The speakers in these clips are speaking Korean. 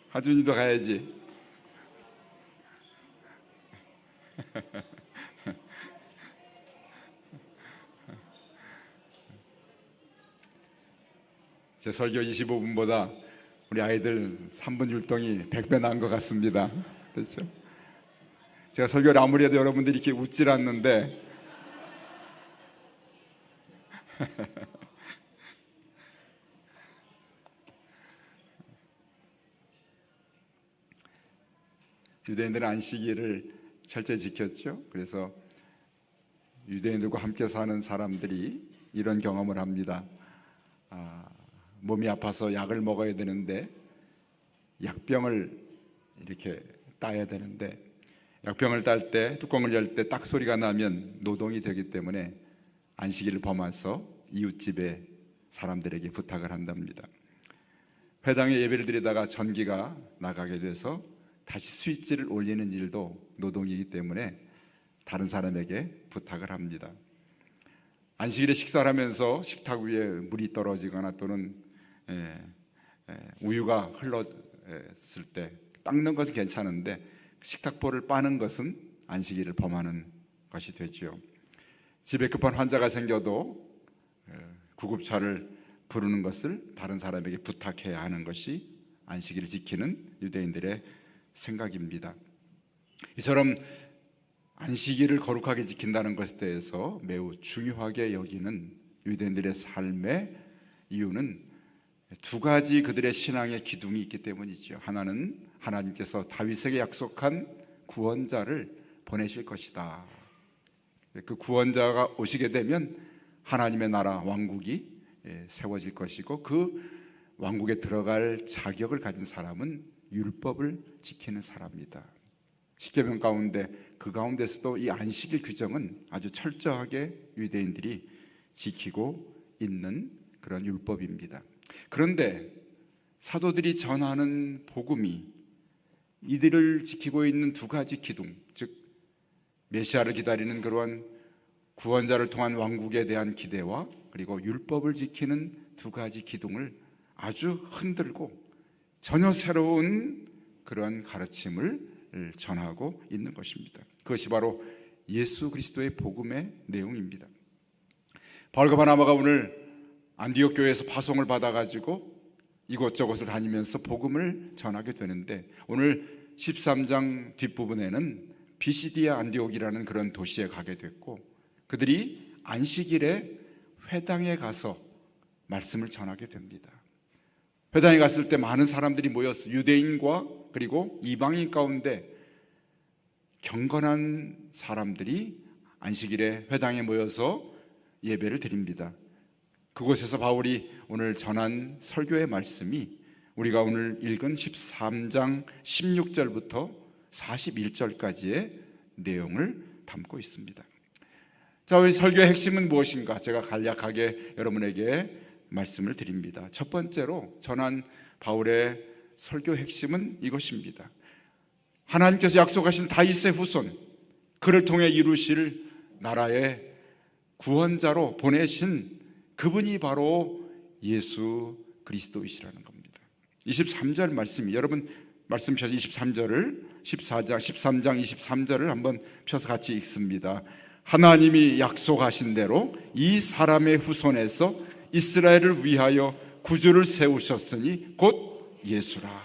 하준이도 가야지. 제 설교 25분보다 우리 아이들 3분 율동이 100배 나은 것 같습니다. 그렇죠? 제가 설교를 아무리 해도 여러분들이 이렇게 웃질 않는데 유대인들은 안식일을 철저히 지켰죠. 그래서 유대인들과 함께 사는 사람들이 이런 경험을 합니다. 몸이 아파서 약을 먹어야 되는데 약병을 이렇게 따야 되는데 약병을 딸 때 뚜껑을 열 때 딱 소리가 나면 노동이 되기 때문에 안식일을 범해서 이웃집에 사람들에게 부탁을 한답니다. 회당에 예배를 드리다가 전기가 나가게 돼서 다시 스위치를 올리는 일도 노동이기 때문에 다른 사람에게 부탁을 합니다. 안식일에 식사를 하면서 식탁 위에 물이 떨어지거나 또는 우유가 흘렀을 때 닦는 것은 괜찮은데 식탁보를 빠는 것은 안식일을 범하는 것이 되지요. 집에 급한 환자가 생겨도 구급차를 부르는 것을 다른 사람에게 부탁해야 하는 것이 안식일을 지키는 유대인들의 생각입니다. 이처럼 안식일을 거룩하게 지킨다는 것에 대해서 매우 중요하게 여기는 유대인들의 삶의 이유는 두 가지 그들의 신앙의 기둥이 있기 때문이죠. 하나는 하나님께서 다윗에게 약속한 구원자를 보내실 것이다. 그 구원자가 오시게 되면 하나님의 나라 왕국이 세워질 것이고 그 왕국에 들어갈 자격을 가진 사람은 율법을 지키는 사람이다. 십계명 가운데 그 가운데서도 이 안식일 규정은 아주 철저하게 유대인들이 지키고 있는 그런 율법입니다. 그런데 사도들이 전하는 복음이 이들을 지키고 있는 두 가지 기둥, 즉 메시아를 기다리는 그러한 구원자를 통한 왕국에 대한 기대와 그리고 율법을 지키는 두 가지 기둥을 아주 흔들고 전혀 새로운 그러한 가르침을 전하고 있는 것입니다. 그것이 바로 예수 그리스도의 복음의 내용입니다. 바울과 바나바가 오늘 안디옥 교회에서 파송을 받아가지고 이곳저곳을 다니면서 복음을 전하게 되는데 오늘 13장 뒷부분에는 비시디아 안디옥이라는 그런 도시에 가게 됐고 그들이 안식일에 회당에 가서 말씀을 전하게 됩니다. 회당에 갔을 때 많은 사람들이 모였어요. 유대인과 그리고 이방인 가운데 경건한 사람들이 안식일에 회당에 모여서 예배를 드립니다. 그곳에서 바울이 오늘 전한 설교의 말씀이 우리가 오늘 읽은 13장 16절부터 41절까지의 내용을 담고 있습니다. 자, 우리 설교의 핵심은 무엇인가? 제가 간략하게 여러분에게 말씀을 드립니다. 첫 번째로 전한 바울의 설교 핵심은 이것입니다. 하나님께서 약속하신 다윗의 후손, 그를 통해 이루실 나라의 구원자로 보내신 그분이 바로 예수 그리스도이시라는 겁니다. 23절 말씀이 여러분 말씀 펴서 23절을 13장 23절을 한번 펴서 같이 읽습니다. 하나님이 약속하신 대로 이 사람의 후손에서 이스라엘을 위하여 구주를 세우셨으니 곧 예수라.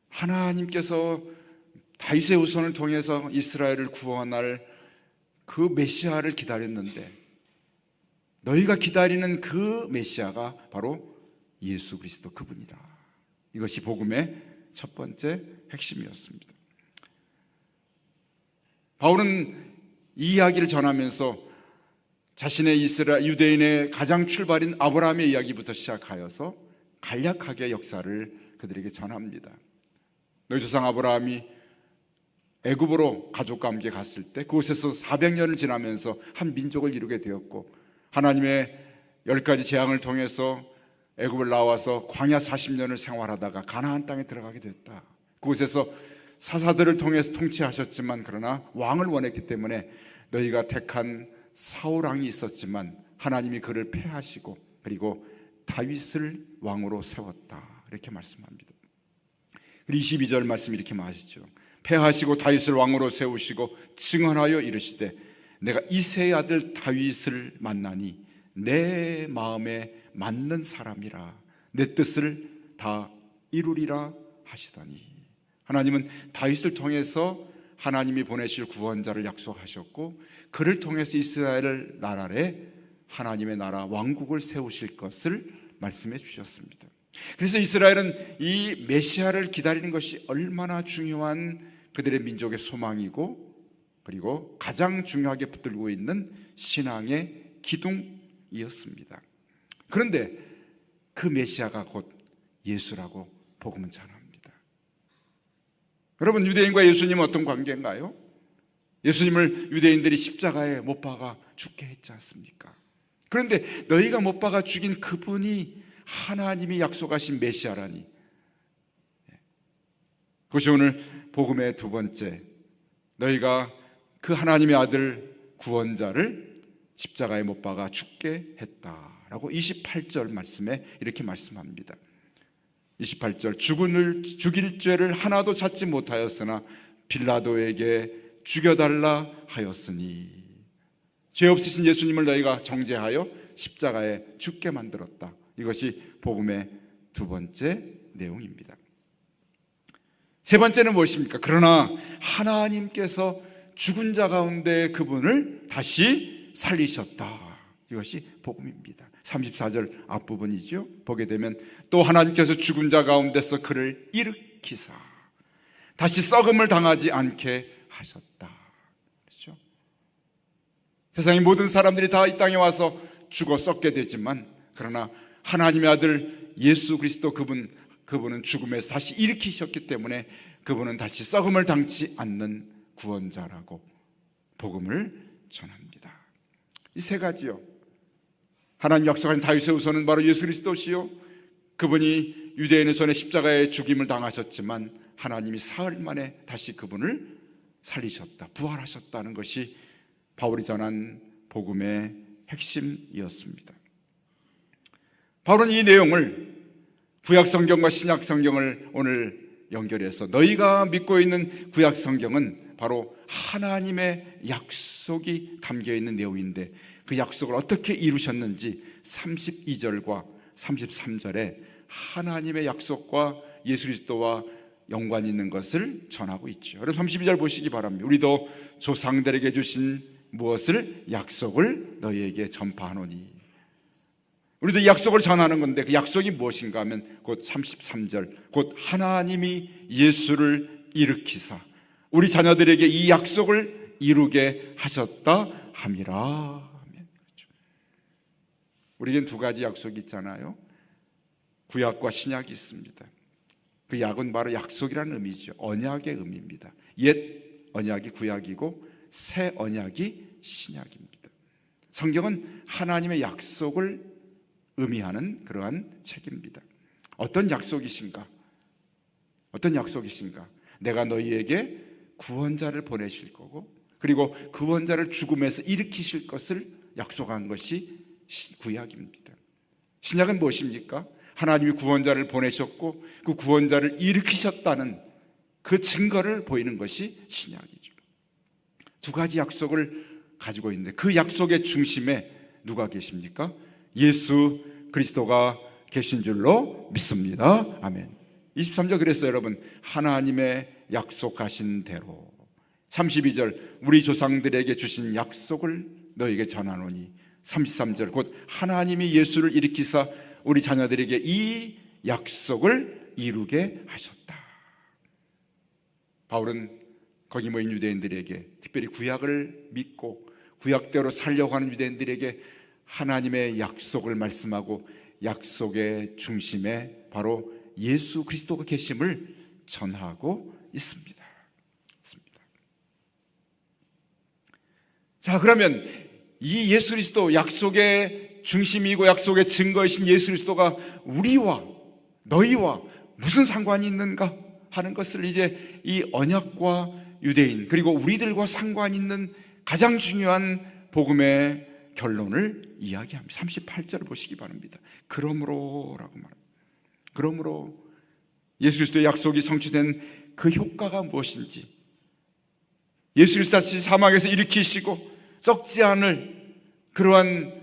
하나님께서 다윗의 후손을 통해서 이스라엘을 구원할 그 메시아를 기다렸는데 너희가 기다리는 그 메시아가 바로 예수 그리스도 그분이다. 이것이 복음의 첫 번째 핵심이었습니다. 바울은 이 이야기를 전하면서 자신의 이스라엘 유대인의 가장 출발인 아브라함의 이야기부터 시작하여서 간략하게 역사를 그들에게 전합니다. 너희 조상 아브라함이 애굽으로 가족과 함께 갔을 때 그곳에서 400년을 지나면서 한 민족을 이루게 되었고 하나님의 10가지 재앙을 통해서 애굽을 나와서 광야 40년을 생활하다가 가나안 땅에 들어가게 됐다. 그곳에서 사사들을 통해서 통치하셨지만 그러나 왕을 원했기 때문에 너희가 택한 사울 왕이 있었지만 하나님이 그를 패하시고 그리고 다윗을 왕으로 세웠다, 이렇게 말씀합니다. 22절 말씀 이렇게 말하시죠. 패하시고 다윗을 왕으로 세우시고 증언하여 이르시되 내가 이새의 아들 다윗을 만나니 내 마음에 맞는 사람이라 내 뜻을 다 이루리라 하시더니, 하나님은 다윗을 통해서 하나님이 보내실 구원자를 약속하셨고 그를 통해서 이스라엘 나라에 하나님의 나라 왕국을 세우실 것을 말씀해 주셨습니다. 그래서 이스라엘은 이 메시아를 기다리는 것이 얼마나 중요한 그들의 민족의 소망이고, 그리고 가장 중요하게 붙들고 있는 신앙의 기둥이었습니다. 그런데 그 메시아가 곧 예수라고 복음은 전합니다. 여러분, 유대인과 예수님은 어떤 관계인가요? 예수님을 유대인들이 십자가에 못 박아 죽게 했지 않습니까? 그런데 너희가 못 박아 죽인 그분이 하나님이 약속하신 메시아라니, 그것이 오늘 복음의 두 번째, 너희가 그 하나님의 아들 구원자를 십자가에 못 박아 죽게 했다라고 28절 말씀에 이렇게 말씀합니다. 28절, 죽일 죄를 하나도 찾지 못하였으나 빌라도에게 죽여달라 하였으니, 죄 없으신 예수님을 너희가 정죄하여 십자가에 죽게 만들었다. 이것이 복음의 두 번째 내용입니다. 세 번째는 무엇입니까? 그러나 하나님께서 죽은 자 가운데 그분을 다시 살리셨다. 이것이 복음입니다. 34절 앞부분이죠. 보게 되면 또 하나님께서 죽은 자 가운데서 그를 일으키사 다시 썩음을 당하지 않게 하셨다. 그렇죠? 세상의 모든 사람들이 다 이 땅에 와서 죽어 썩게 되지만, 그러나 하나님의 아들 예수 그리스도 그분은 죽음에서 다시 일으키셨기 때문에 그분은 다시 썩음을 당치 않는 구원자라고 복음을 전합니다. 이 세 가지요, 하나님 약속하신 다윗의 후손은 바로 예수 그리스도시요, 그분이 유대인의 손에 십자가에 죽임을 당하셨지만 하나님이 사흘 만에 다시 그분을 살리셨다, 부활하셨다는 것이 바울이 전한 복음의 핵심이었습니다. 바울은 이 내용을 구약성경과 신약성경을 오늘 연결해서 너희가 믿고 있는 구약성경은 바로 하나님의 약속이 담겨있는 내용인데 그 약속을 어떻게 이루셨는지 32절과 33절에 하나님의 약속과 예수 그리스도와 연관이 있는 것을 전하고 있죠. 여러분 32절 보시기 바랍니다. 우리도 조상들에게 주신 무엇을 약속을 너희에게 전파하노니. 우리도 이 약속을 전하는 건데 그 약속이 무엇인가 하면 곧 33절, 곧 하나님이 예수를 일으키사 우리 자녀들에게 이 약속을 이루게 하셨다 함이라. 우리에겐 두 가지 약속이 있잖아요. 구약과 신약이 있습니다. 그 약은 바로 약속이라는 의미죠. 언약의 의미입니다. 옛 언약이 구약이고 새 언약이 신약입니다. 성경은 하나님의 약속을 의미하는 그러한 책입니다. 어떤 약속이신가? 어떤 약속이신가? 내가 너희에게 구원자를 보내실 거고, 그리고 구원자를 죽음에서 일으키실 것을 약속한 것이 구약입니다. 신약은 무엇입니까? 하나님이 구원자를 보내셨고 그 구원자를 일으키셨다는 그 증거를 보이는 것이 신약이죠. 두 가지 약속을 가지고 있는데 그 약속의 중심에 누가 계십니까? 예수 그리스도가 계신 줄로 믿습니다. 아멘. 23절 그랬어요, 여러분. 하나님의 약속하신 대로. 32절, 우리 조상들에게 주신 약속을 너에게 전하노니. 33절, 곧 하나님이 예수를 일으키사 우리 자녀들에게 이 약속을 이루게 하셨다. 바울은 거기 모인 유대인들에게, 특별히 구약을 믿고 구약대로 살려고 하는 유대인들에게 하나님의 약속을 말씀하고 약속의 중심에 바로 예수 그리스도가 계심을 전하고 있습니다. 자, 그러면 이 예수 그리스도, 약속의 중심이고 약속의 증거이신 예수 그리스도가 우리와 너희와 무슨 상관이 있는가 하는 것을 이제 이 언약과 유대인 그리고 우리들과 상관 있는 가장 중요한 복음의 결론을 이야기합니다. 38절 보시기 바랍니다. 그러므로라고 말합니다. 그러므로 예수 그리스도의 약속이 성취된 그 효과가 무엇인지, 예수 그리스도 다시 사막에서 일으키시고 썩지 않을 그러한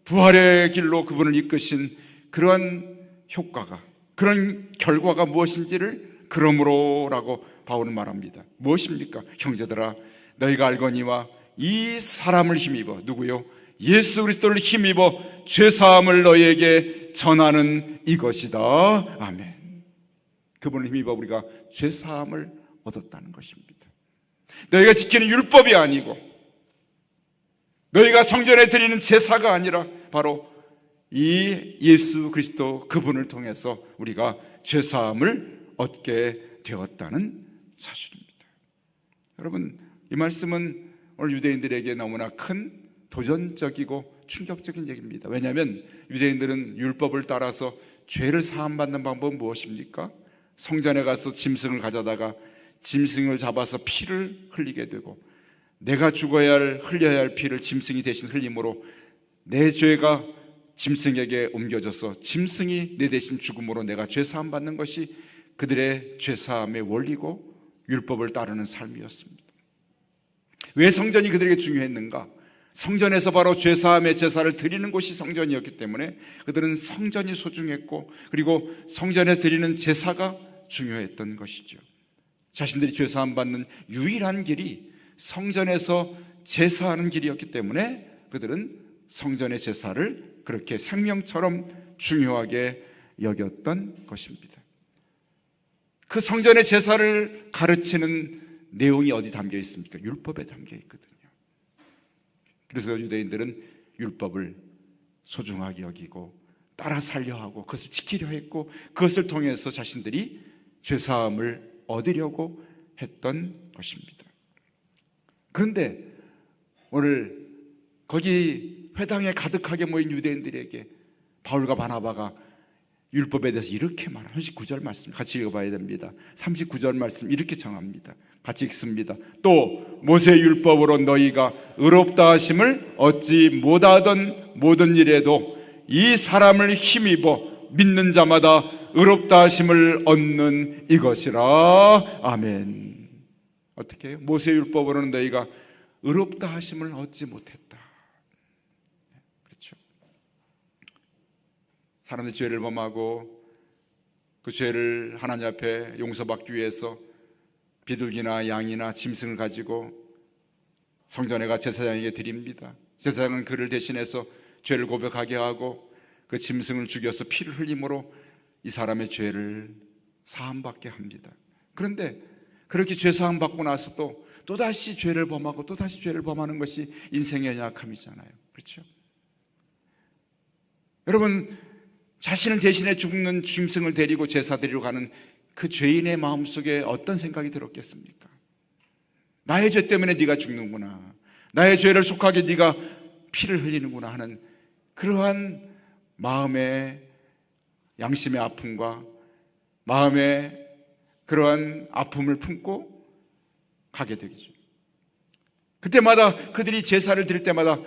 부활의 길로 그분을 이끄신 그러한 효과가, 그런 결과가 무엇인지를 그러므로라고 바울은 말합니다. 무엇입니까? 형제들아, 너희가 알거니와 이 사람을 힘입어, 누구요? 예수 그리스도를 힘입어 죄사함을 너희에게 전하는 이것이다. 아멘. 그분을 힘입어 우리가 죄사함을 얻었다는 것입니다. 너희가 지키는 율법이 아니고, 너희가 성전에 드리는 제사가 아니라 바로 이 예수 그리스도 그분을 통해서 우리가 죄사함을 얻게 되었다는 사실입니다. 여러분, 이 말씀은 오늘 유대인들에게 너무나 큰 도전적이고 충격적인 얘기입니다. 왜냐하면 유대인들은 율법을 따라서 죄를 사함받는 방법은 무엇입니까? 성전에 가서 짐승을 가져다가 짐승을 잡아서 피를 흘리게 되고, 내가 죽어야 할, 흘려야 할 피를 짐승이 대신 흘림으로 내 죄가 짐승에게 옮겨져서 짐승이 내 대신 죽음으로 내가 죄사함 받는 것이 그들의 죄사함의 원리고 율법을 따르는 삶이었습니다. 왜 성전이 그들에게 중요했는가? 성전에서 바로 죄사함의 제사를 드리는 곳이 성전이었기 때문에 그들은 성전이 소중했고, 그리고 성전에서 드리는 제사가 중요했던 것이죠. 자신들이 죄사함 받는 유일한 길이 성전에서 제사하는 길이었기 때문에 그들은 성전의 제사를 그렇게 생명처럼 중요하게 여겼던 것입니다. 그 성전의 제사를 가르치는 내용이 어디 담겨 있습니까? 율법에 담겨 있거든요. 그래서 유대인들은 율법을 소중하게 여기고 따라 살려 하고 그것을 지키려 했고, 그것을 통해서 자신들이 죄사함을 얻으려고 했던 것입니다. 그런데 오늘 거기 회당에 가득하게 모인 유대인들에게 바울과 바나바가 율법에 대해서 이렇게 말합니다. 39절 말씀 같이 읽어봐야 됩니다. 39절 말씀 이렇게 정합니다. 같이 읽습니다. 또 모세 율법으로 너희가 의롭다 하심을 얻지 못하던 모든 일에도 이 사람을 힘입어 믿는 자마다 의롭다 하심을 얻는 이것이라. 아멘. 어떻게 해요? 모세 율법으로는 너희가 의롭다 하심을 얻지 못했다. 그렇죠. 사람들이 죄를 범하고 그 죄를 하나님 앞에 용서받기 위해서 비둘기나 양이나 짐승을 가지고 성전에 가 제사장에게 드립니다. 제사장은 그를 대신해서 죄를 고백하게 하고 그 짐승을 죽여서 피를 흘림으로 이 사람의 죄를 사함받게 합니다. 그런데 그렇게 죄 사함받고 나서도 또다시 죄를 범하고 또다시 죄를 범하는 것이 인생의 연약함이잖아요. 그렇죠? 여러분, 자신을 대신해 죽는 짐승을 데리고 제사 드리러 가는 그 죄인의 마음속에 어떤 생각이 들었겠습니까? 나의 죄 때문에 네가 죽는구나, 나의 죄를 속하게 네가 피를 흘리는구나 하는 그러한 마음의 양심의 아픔과 마음의 그러한 아픔을 품고 가게 되겠죠. 그때마다 그들이 제사를 드릴 때마다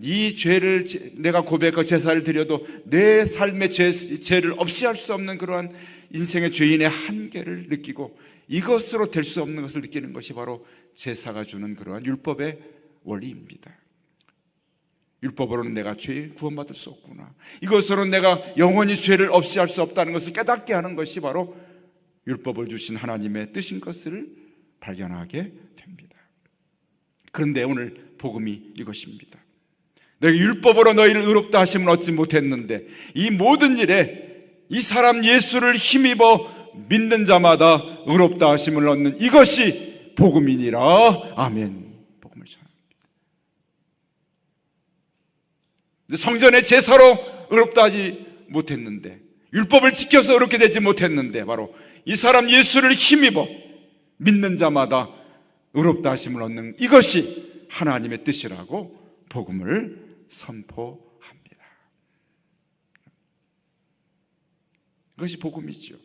이 죄를 내가 고백하고 제사를 드려도 내 삶의 죄를 없이 할 수 없는 그러한 인생의 죄인의 한계를 느끼고 이것으로 될 수 없는 것을 느끼는 것이 바로 제사가 주는 그러한 율법의 원리입니다. 율법으로는 내가 죄 구원받을 수 없구나, 이것으로는 내가 영원히 죄를 없이 할 수 없다는 것을 깨닫게 하는 것이 바로 율법을 주신 하나님의 뜻인 것을 발견하게 됩니다. 그런데 오늘 복음이 이것입니다. 내가 율법으로 너희를 의롭다 하심을 얻지 못했는데 이 모든 일에 이 사람 예수를 힘입어 믿는 자마다 의롭다 하심을 얻는 이것이 복음이니라. 아멘. 복음을 전합니다. 성전의 제사로 의롭다 하지 못했는데, 율법을 지켜서 의롭게 되지 못했는데 바로 이 사람 예수를 힘입어 믿는 자마다 의롭다 하심을 얻는 이것이 하나님의 뜻이라고 복음을 선포합니다. 이것이 복음이죠.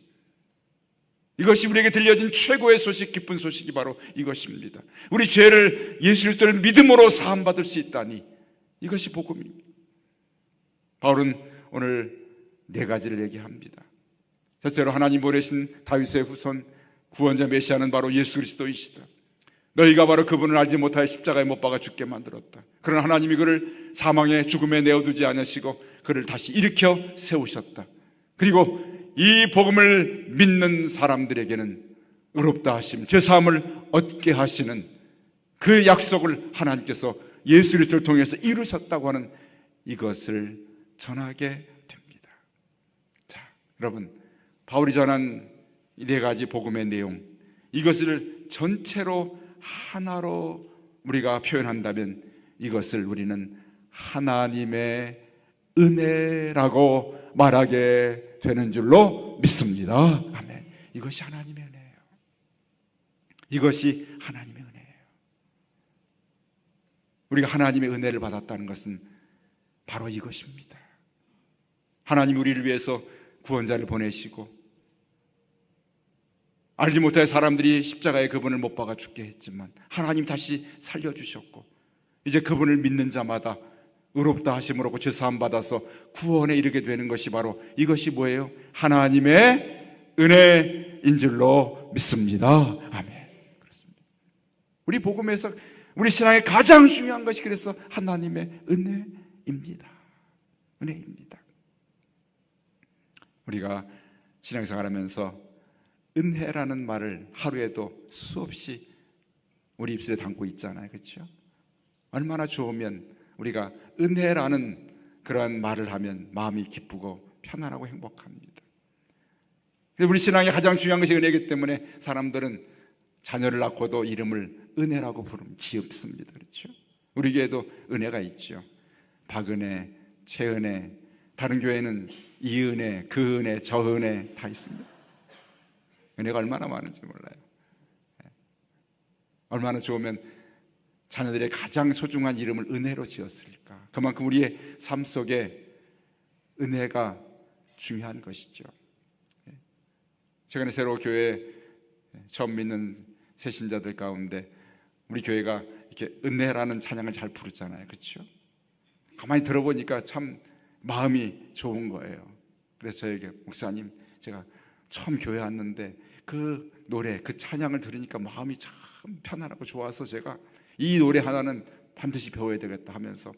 이것이 우리에게 들려진 최고의 소식, 기쁜 소식이 바로 이것입니다. 우리 죄를 예수 그리스도를 믿음으로 사함받을 수 있다니, 이것이 복음입니다. 바울은 오늘 네 가지를 얘기합니다. 첫째로 하나님 보내신 다윗의 후손 구원자 메시아는 바로 예수 그리스도이시다. 너희가 바로 그분을 알지 못하여 십자가에 못 박아 죽게 만들었다. 그러나 하나님이 그를 사망의 죽음에 내어두지 않으시고 그를 다시 일으켜 세우셨다. 그리고 이 복음을 믿는 사람들에게는 의롭다 하심, 죄사함을 얻게 하시는 그 약속을 하나님께서 예수 그리스도를 통해서 이루셨다고 하는 이것을 전하게 됩니다. 자, 여러분, 바울이 전한 이 네 가지 복음의 내용, 이것을 전체로 하나로 우리가 표현한다면 이것을 우리는 하나님의 은혜라고 말하게 되는 줄로 믿습니다. 아멘. 이것이 하나님의 은혜예요. 이것이 하나님의 은혜예요. 우리가 하나님의 은혜를 받았다는 것은 바로 이것입니다. 하나님 우리를 위해서 구원자를 보내시고 알지 못해 사람들이 십자가에 그분을 못 박아 죽게 했지만 하나님 다시 살려주셨고 이제 그분을 믿는 자마다 의롭다 하심으로 죄사함 받아서 구원에 이르게 되는 것이 바로 이것이 뭐예요? 하나님의 은혜인 줄로 믿습니다. 아멘. 그렇습니다. 우리 복음에서 우리 신앙의 가장 중요한 것이 그래서 하나님의 은혜입니다. 은혜입니다. 우리가 신앙생활하면서 은혜라는 말을 하루에도 수없이 우리 입술에 담고 있잖아요. 그렇죠? 얼마나 좋으면 우리가 은혜라는 그러한 말을 하면 마음이 기쁘고 편안하고 행복합니다. 우리 신앙의 가장 중요한 것이 은혜이기 때문에 사람들은 자녀를 낳고도 이름을 은혜라고 지읍습니다. 그렇죠? 우리 교회도 은혜가 있죠. 박은혜, 최은혜, 다른 교회는 이은혜, 그은혜, 저은혜 다 있습니다. 은혜가 얼마나 많은지 몰라요. 얼마나 좋으면 자녀들의 가장 소중한 이름을 은혜로 지었을까. 그만큼 우리의 삶 속에 은혜가 중요한 것이죠. 최근에 새로 교회 처음 믿는 새신자들 가운데 우리 교회가 이렇게 은혜라는 찬양을 잘 부르잖아요. 그렇죠? 가만히 들어보니까 참 마음이 좋은 거예요. 그래서 저에게 목사님, 제가 처음 교회 왔는데 그 노래, 그 찬양을 들으니까 마음이 참 편안하고 좋아서 제가 이 노래 하나는 반드시 배워야 되겠다 하면서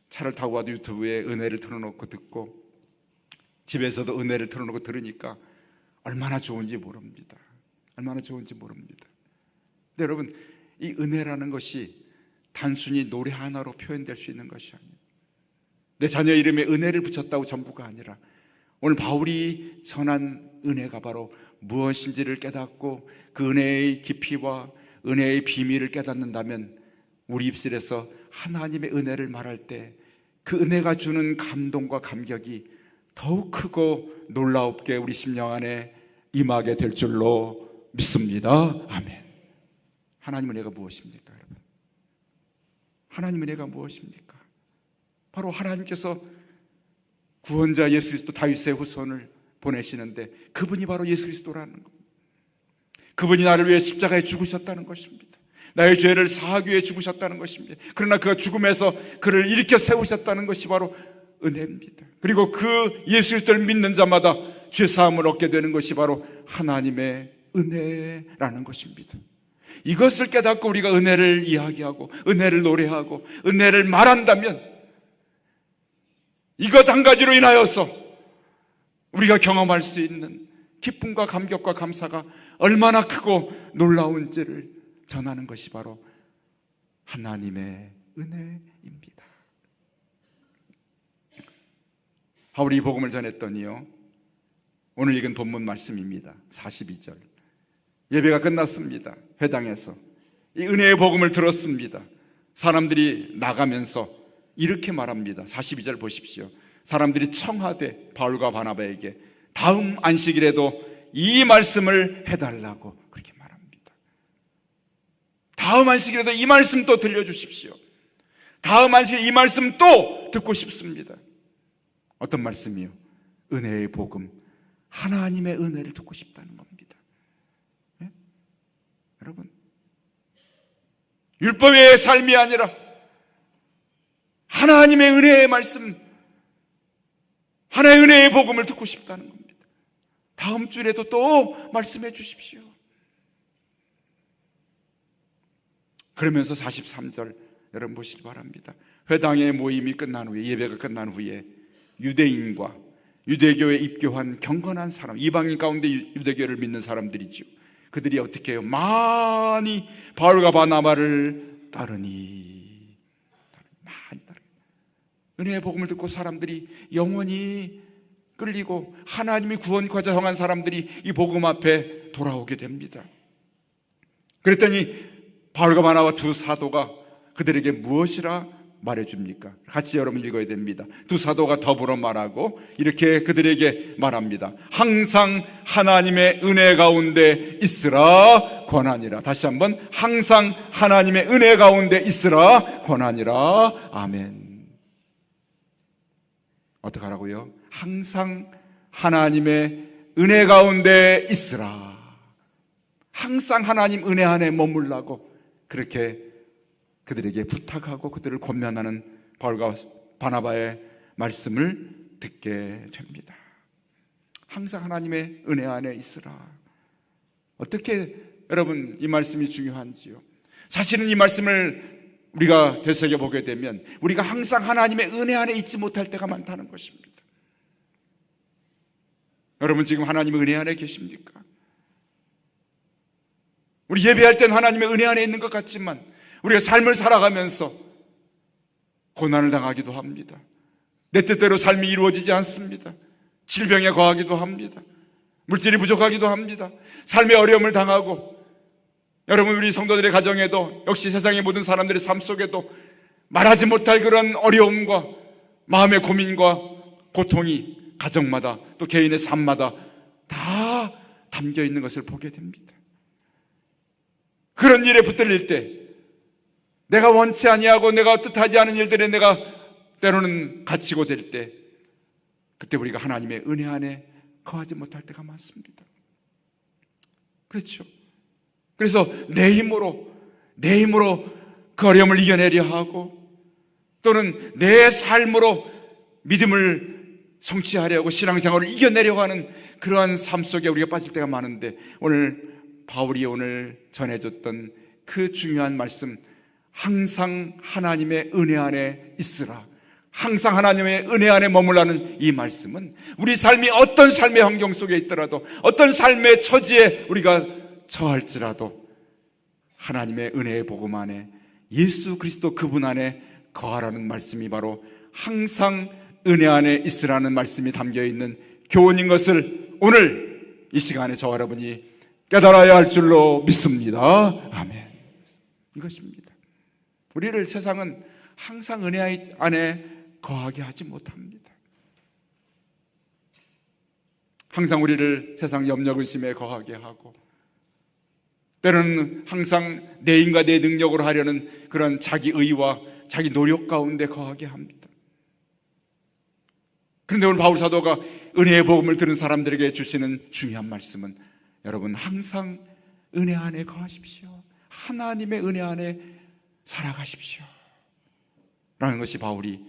차를 타고 와도 유튜브에 은혜를 틀어놓고 듣고 집에서도 은혜를 틀어놓고 들으니까 얼마나 좋은지 모릅니다. 얼마나 좋은지 모릅니다. 근데 여러분, 이 은혜라는 것이 단순히 노래 하나로 표현될 수 있는 것이 아니에요. 내 자녀 이름에 은혜를 붙였다고 전부가 아니라 오늘 바울이 전한 은혜가 바로 무엇인지를 깨닫고 그 은혜의 깊이와 은혜의 비밀을 깨닫는다면 우리 입술에서 하나님의 은혜를 말할 때 그 은혜가 주는 감동과 감격이 더욱 크고 놀라웁게 우리 심령 안에 임하게 될 줄로 믿습니다. 아멘. 하나님 은혜가 무엇입니까, 여러분? 하나님 은혜가 무엇입니까? 바로 하나님께서 구원자 예수 그리스도 다윗의 후손을 보내시는데 그분이 바로 예수 그리스도라는 겁니다. 그분이 나를 위해 십자가에 죽으셨다는 것입니다. 나의 죄를 사하기 위해 죽으셨다는 것입니다. 그러나 그가 죽음에서 그를 일으켜 세우셨다는 것이 바로 은혜입니다. 그리고 그 예수 그리스도를 믿는 자마다 죄 사함을 얻게 되는 것이 바로 하나님의 은혜라는 것입니다. 이것을 깨닫고 우리가 은혜를 이야기하고 은혜를 노래하고 은혜를 말한다면 이것 한 가지로 인하여서 우리가 경험할 수 있는 기쁨과 감격과 감사가 얼마나 크고 놀라운지를 전하는 것이 바로 하나님의 은혜입니다. 바울이 이 복음을 전했더니요, 오늘 읽은 본문 말씀입니다. 42절. 예배가 끝났습니다. 회당에서 이 은혜의 복음을 들었습니다. 사람들이 나가면서 이렇게 말합니다. 42절 보십시오. 사람들이 청하되 바울과 바나바에게 다음 안식일에도 이 말씀을 해달라고 그렇게 말합니다. 다음 안식일에도 이 말씀 또 들려주십시오. 다음 안식일에 이 말씀 또 듣고 싶습니다. 어떤 말씀이요? 은혜의 복음, 하나님의 은혜를 듣고 싶다는 겁니다. 네? 여러분, 율법의 삶이 아니라 하나님의 은혜의 말씀, 하나의 은혜의 복음을 듣고 싶다는 겁니다. 다음 주에도 또 말씀해 주십시오. 그러면서 43절 여러분 보시기 바랍니다. 회당의 모임이 끝난 후에, 예배가 끝난 후에 유대인과 유대교에 입교한 경건한 사람, 이방인 가운데 유대교를 믿는 사람들이죠. 그들이 어떻게 해요? 많이 바울과 바나바를 따르니, 많이 따르니. 은혜의 복음을 듣고 사람들이 영원히 끌리고 하나님이 구원과자 정한 사람들이 이 복음 앞에 돌아오게 됩니다. 그랬더니 바울과 바나바 두 사도가 그들에게 무엇이라 말해줍니까? 같이 여러분 읽어야 됩니다. 두 사도가 더불어 말하고 이렇게 그들에게 말합니다. 항상 하나님의 은혜 가운데 있으라 권하니라. 다시 한번, 항상 하나님의 은혜 가운데 있으라 권하니라. 아멘. 어떻게 하라고요? 항상 하나님의 은혜 가운데 있으라. 항상 하나님 은혜 안에 머물라고 그렇게 그들에게 부탁하고 그들을 권면하는 바울과 바나바의 말씀을 듣게 됩니다. 항상 하나님의 은혜 안에 있으라. 어떻게 여러분 이 말씀이 중요한지요? 사실은 이 말씀을 우리가 되새겨보게 되면 우리가 항상 하나님의 은혜 안에 있지 못할 때가 많다는 것입니다. 여러분 지금 하나님의 은혜 안에 계십니까? 우리 예배할 땐 하나님의 은혜 안에 있는 것 같지만 우리가 삶을 살아가면서 고난을 당하기도 합니다. 내 뜻대로 삶이 이루어지지 않습니다. 질병에 거하기도 합니다. 물질이 부족하기도 합니다. 삶의 어려움을 당하고, 여러분 우리 성도들의 가정에도, 역시 세상의 모든 사람들의 삶 속에도 말하지 못할 그런 어려움과 마음의 고민과 고통이 가정마다 또 개인의 삶마다 다 담겨 있는 것을 보게 됩니다. 그런 일에 붙들릴 때, 내가 원치 아니하고 내가 뜻하지 않은 일들에 내가 때로는 갇히고 될 때, 그때 우리가 하나님의 은혜 안에 거하지 못할 때가 많습니다. 그렇죠. 그래서 내 힘으로 그 어려움을 이겨내려 하고, 또는 내 삶으로 믿음을 성취하려고 신앙생활을 이겨내려고 하는 그러한 삶 속에 우리가 빠질 때가 많은데, 오늘 바울이 오늘 전해줬던 그 중요한 말씀, 항상 하나님의 은혜 안에 있으라, 항상 하나님의 은혜 안에 머물라는 이 말씀은 우리 삶이 어떤 삶의 환경 속에 있더라도, 어떤 삶의 처지에 우리가 처할지라도 하나님의 은혜의 복음 안에, 예수 그리스도 그분 안에 거하라는 말씀이 바로 항상 은혜 안에 있으라는 말씀이 담겨있는 교훈인 것을 오늘 이 시간에 저와 여러분이 깨달아야 할 줄로 믿습니다. 아멘. 이것입니다. 우리를 세상은 항상 은혜 안에 거하게 하지 못합니다. 항상 우리를 세상 염려 의심에 거하게 하고, 때로는 항상 내 힘과 내 능력으로 하려는 그런 자기 의와 자기 노력 가운데 거하게 합니다. 그런데 오늘 바울 사도가 은혜의 복음을 들은 사람들에게 주시는 중요한 말씀은, 여러분 항상 은혜 안에 거하십시오. 하나님의 은혜 안에 살아가십시오 라는 것이 바울이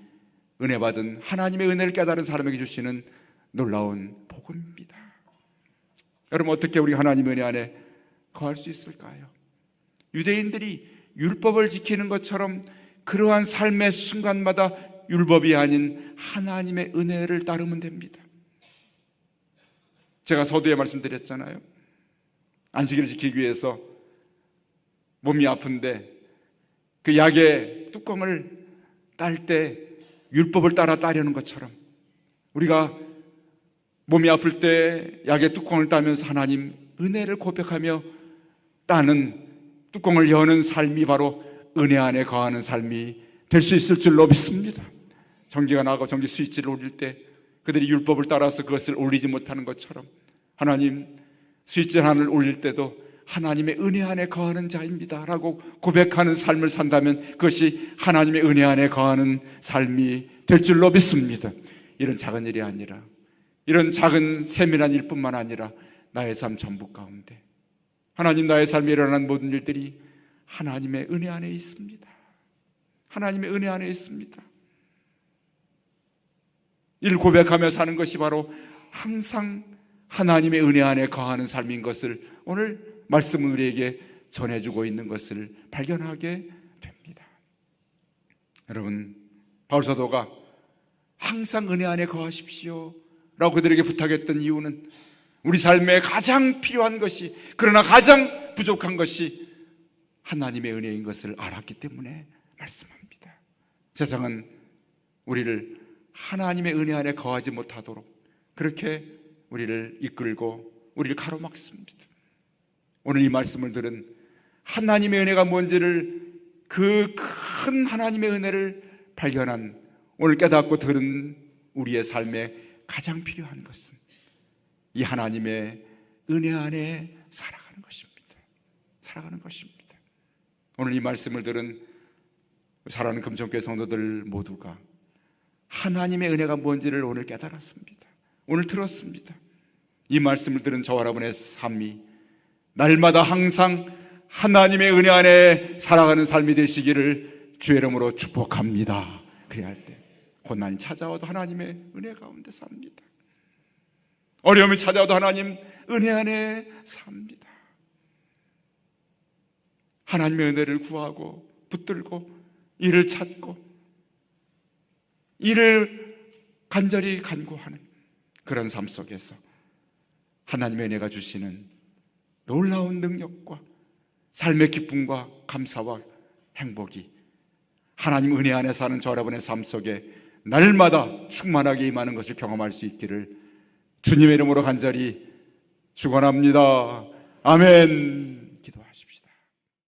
은혜 받은, 하나님의 은혜를 깨달은 사람에게 주시는 놀라운 복음입니다. 여러분 어떻게 우리 하나님의 은혜 안에 거할 수 있을까요? 유대인들이 율법을 지키는 것처럼 그러한 삶의 순간마다 율법이 아닌 하나님의 은혜를 따르면 됩니다. 제가 서두에 말씀드렸잖아요. 안식일을 지키기 위해서 몸이 아픈데 그 약의 뚜껑을 딸 때 율법을 따라 따려는 것처럼, 우리가 몸이 아플 때 약의 뚜껑을 따면서 하나님 은혜를 고백하며 따는, 뚜껑을 여는 삶이 바로 은혜 안에 거하는 삶이 될 수 있을 줄로 믿습니다. 전기가 나가고 전기 스위치를 올릴 때 그들이 율법을 따라서 그것을 올리지 못하는 것처럼, 하나님 스위치 하나를 올릴 때도 하나님의 은혜 안에 거하는 자입니다 라고 고백하는 삶을 산다면 그것이 하나님의 은혜 안에 거하는 삶이 될 줄로 믿습니다. 이런 작은 일이 아니라, 이런 작은 세밀한 일뿐만 아니라 나의 삶 전부 가운데 하나님, 나의 삶에 일어난 모든 일들이 하나님의 은혜 안에 있습니다. 하나님의 은혜 안에 있습니다. 이를 고백하며 사는 것이 바로 항상 하나님의 은혜 안에 거하는 삶인 것을 오늘 말씀은 우리에게 전해주고 있는 것을 발견하게 됩니다. 여러분, 바울 사도가 항상 은혜 안에 거하십시오 라고 그들에게 부탁했던 이유는 우리 삶에 가장 필요한 것이, 그러나 가장 부족한 것이 하나님의 은혜인 것을 알았기 때문에 말씀합니다. 세상은 우리를 하나님의 은혜 안에 거하지 못하도록 그렇게 우리를 이끌고 우리를 가로막습니다. 오늘 이 말씀을 들은 하나님의 은혜가 뭔지를, 그 큰 하나님의 은혜를 발견한, 오늘 깨닫고 들은 우리의 삶에 가장 필요한 것은 이 하나님의 은혜 안에 살아가는 것입니다. 살아가는 것입니다. 오늘 이 말씀을 들은 사랑하는 금천교회 성도들 모두가 하나님의 은혜가 뭔지를 오늘 깨달았습니다. 오늘 들었습니다. 이 말씀을 들은 저와 여러분의 삶이 날마다 항상 하나님의 은혜 안에 살아가는 삶이 되시기를 주의 이름으로 축복합니다. 그래야 할 때 고난이 찾아와도 하나님의 은혜 가운데 삽니다. 어려움이 찾아와도 하나님 은혜 안에 삽니다. 하나님의 은혜를 구하고 붙들고 이를 찾고 이를 간절히 간구하는 그런 삶 속에서 하나님의 은혜가 주시는 놀라운 능력과 삶의 기쁨과 감사와 행복이 하나님 은혜 안에 사는 저 여러분의 삶 속에 날마다 충만하게 임하는 것을 경험할 수 있기를 주님의 이름으로 간절히 축원합니다. 아멘.